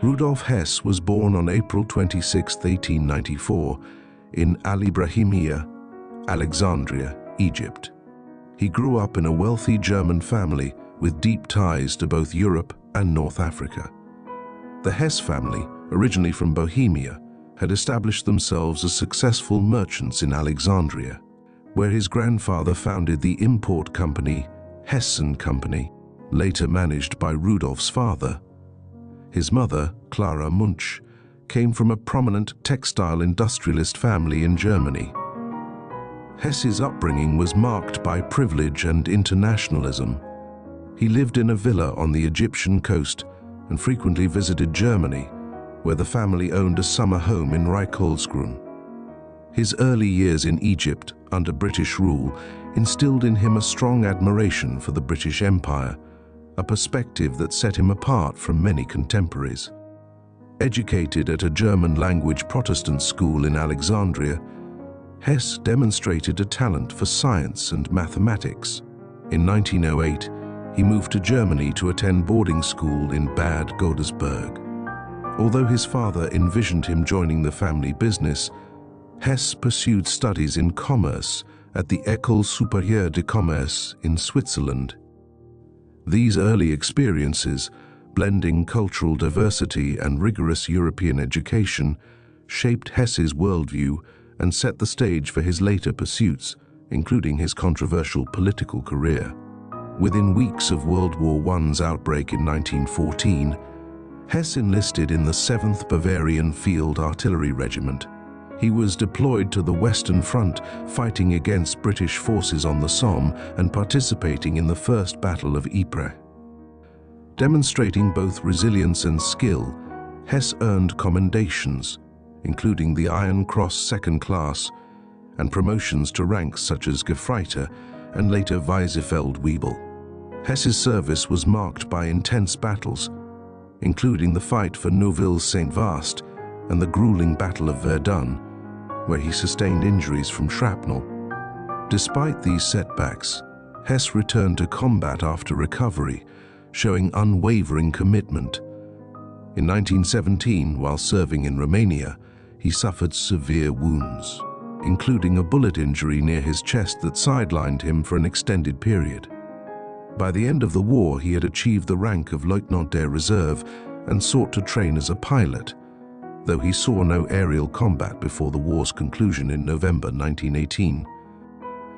Rudolf Hess was born on April 26, 1894, in Al-Ibrahimiyya, Alexandria, Egypt. He grew up in a wealthy German family with deep ties to both Europe and North Africa. The Hess family, originally from Bohemia, had established themselves as successful merchants in Alexandria, where his grandfather founded the import company Hess & Company, later managed by Rudolf's father. His mother, Clara Munch, came from a prominent textile industrialist family in Germany. Hess's upbringing was marked by privilege and internationalism. He lived in a villa on the Egyptian coast and frequently visited Germany, where the family owned a summer home in Reichholzgrün. His early years in Egypt, under British rule, instilled in him a strong admiration for the British Empire, a perspective that set him apart from many contemporaries. Educated at a German-language Protestant school in Alexandria, Hess demonstrated a talent for science and mathematics. In 1908, he moved to Germany to attend boarding school in Bad Godesberg. Although his father envisioned him joining the family business, Hess pursued studies in commerce at the École Supérieure de Commerce in Switzerland. These early experiences, blending cultural diversity and rigorous European education, shaped Hess's worldview and set the stage for his later pursuits, including his controversial political career. Within weeks of World War I's outbreak in 1914, Hess enlisted in the 7th Bavarian Field Artillery Regiment. He was deployed to the Western Front, fighting against British forces on the Somme and participating in the First Battle of Ypres. Demonstrating both resilience and skill, Hess earned commendations, including the Iron Cross Second Class, and promotions to ranks such as Gefreiter and later Weisefeldwebel. Hess's service was marked by intense battles, including the fight for Neuville-Saint-Vaast and the grueling Battle of Verdun, where he sustained injuries from shrapnel. Despite these setbacks, Hess returned to combat after recovery, showing unwavering commitment. In 1917, while serving in Romania, he suffered severe wounds, including a bullet injury near his chest that sidelined him for an extended period. By the end of the war, he had achieved the rank of Lieutenant der Reserve and sought to train as a pilot, though he saw no aerial combat before the war's conclusion in November 1918.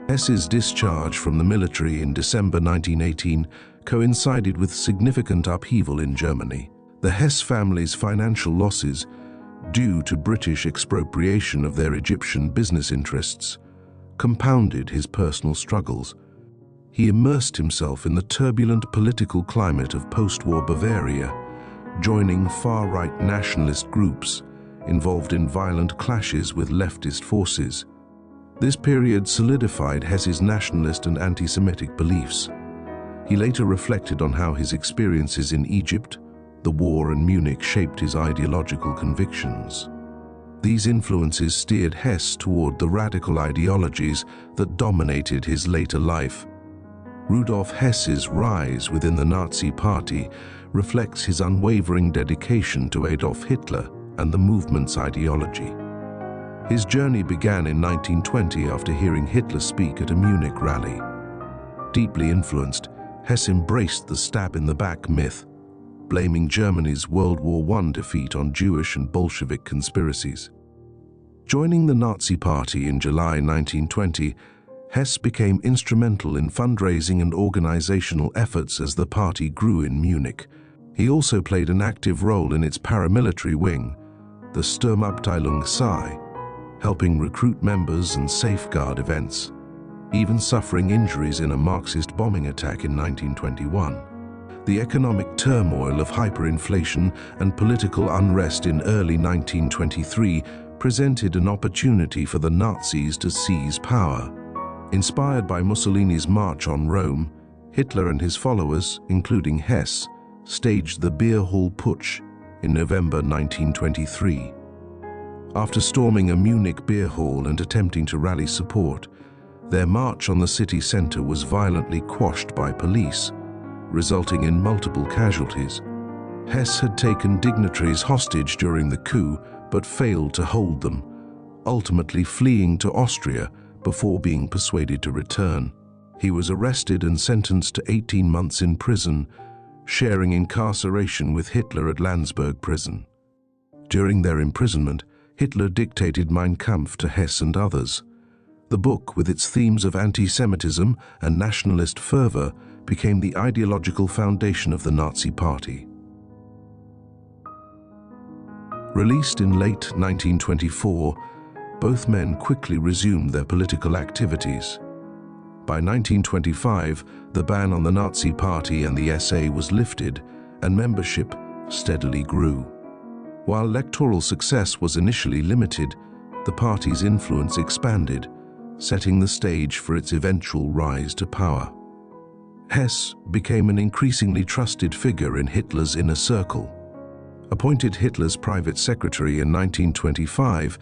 Hess's discharge from the military in December 1918 coincided with significant upheaval in Germany. The Hess family's financial losses, due to British expropriation of their Egyptian business interests, compounded his personal struggles. He immersed himself in the turbulent political climate of post-war Bavaria, joining far-right nationalist groups involved in violent clashes with leftist forces. This period solidified Hess's nationalist and anti-Semitic beliefs. He later reflected on how his experiences in Egypt, the war, and Munich shaped his ideological convictions. These influences steered Hess toward the radical ideologies that dominated his later life. Rudolf Hess's rise within the Nazi Party reflects his unwavering dedication to Adolf Hitler and the movement's ideology. His journey began in 1920 after hearing Hitler speak at a Munich rally. Deeply influenced, Hess embraced the stab-in-the-back myth, blaming Germany's World War I defeat on Jewish and Bolshevik conspiracies. Joining the Nazi Party in July 1920, Hess became instrumental in fundraising and organizational efforts as the party grew in Munich. He also played an active role in its paramilitary wing, the Sturmabteilung Sai, helping recruit members and safeguard events, even suffering injuries in a Marxist bombing attack in 1921. The economic turmoil of hyperinflation and political unrest in early 1923 presented an opportunity for the Nazis to seize power. Inspired by Mussolini's march on Rome, Hitler and his followers, including Hess, staged the Beer Hall Putsch in November 1923. After storming a Munich beer hall and attempting to rally support, their march on the city center was violently quashed by police, resulting in multiple casualties. Hess had taken dignitaries hostage during the coup but failed to hold them, ultimately fleeing to Austria before being persuaded to return. He was arrested and sentenced to 18 months in prison, sharing incarceration with Hitler at Landsberg prison. During their imprisonment, Hitler dictated Mein Kampf to Hess and others. The book, with its themes of anti-Semitism and nationalist fervor, became the ideological foundation of the Nazi Party. Released in late 1924, both men quickly resumed their political activities. By 1925, the ban on the Nazi Party and the SA was lifted, and membership steadily grew. While electoral success was initially limited, the party's influence expanded, setting the stage for its eventual rise to power. Hess became an increasingly trusted figure in Hitler's inner circle. Appointed Hitler's private secretary in 1925,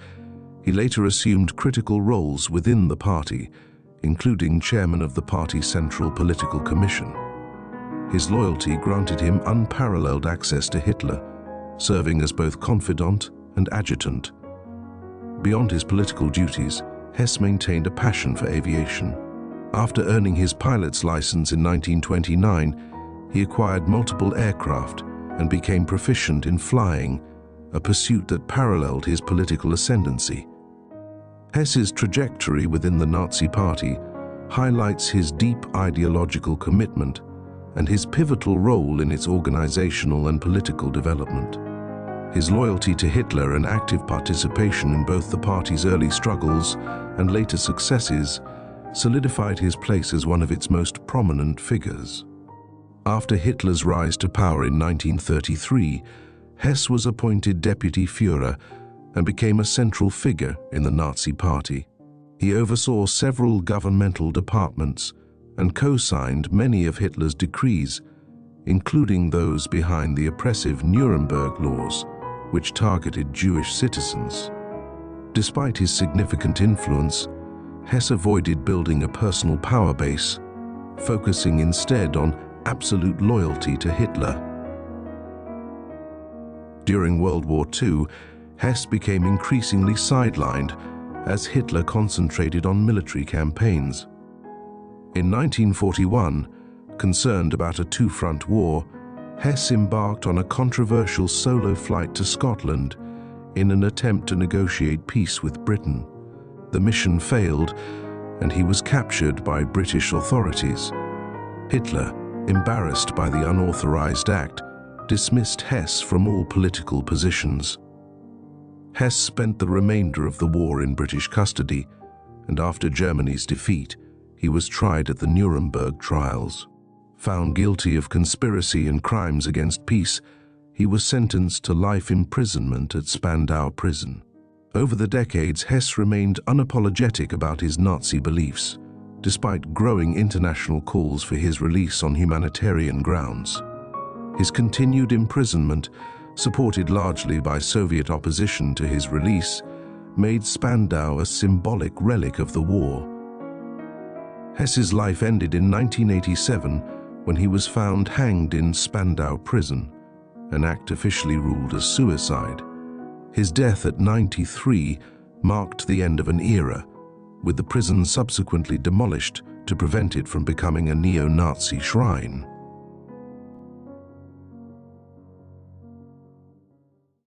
he later assumed critical roles within the party, including chairman of the party's Central Political Commission. His loyalty granted him unparalleled access to Hitler, serving as both confidant and adjutant. Beyond his political duties, Hess maintained a passion for aviation. After earning his pilot's license in 1929, he acquired multiple aircraft and became proficient in flying, a pursuit that paralleled his political ascendancy. Hess's trajectory within the Nazi Party highlights his deep ideological commitment and his pivotal role in its organizational and political development. His loyalty to Hitler and active participation in both the party's early struggles and later successes solidified his place as one of its most prominent figures. After Hitler's rise to power in 1933, Hess was appointed Deputy Führer and became a central figure in the Nazi Party. He oversaw several governmental departments and co-signed many of Hitler's decrees, including those behind the oppressive Nuremberg laws, which targeted Jewish citizens. Despite his significant influence, Hess avoided building a personal power base, focusing instead on absolute loyalty to Hitler. During World War II, Hess became increasingly sidelined as Hitler concentrated on military campaigns. In 1941, concerned about a two-front war, Hess embarked on a controversial solo flight to Scotland in an attempt to negotiate peace with Britain. The mission failed, and he was captured by British authorities. Hitler, embarrassed by the unauthorized act, dismissed Hess from all political positions. Hess spent the remainder of the war in British custody, and after Germany's defeat, he was tried at the Nuremberg trials. Found guilty of conspiracy and crimes against peace, he was sentenced to life imprisonment at Spandau prison. Over the decades, Hess remained unapologetic about his Nazi beliefs, despite growing international calls for his release on humanitarian grounds. His continued imprisonment, supported largely by Soviet opposition to his release, made Spandau a symbolic relic of the war. Hess's life ended in 1987 when he was found hanged in Spandau prison, an act officially ruled as suicide. His death at 93 marked the end of an era, with the prison subsequently demolished to prevent it from becoming a neo-Nazi shrine.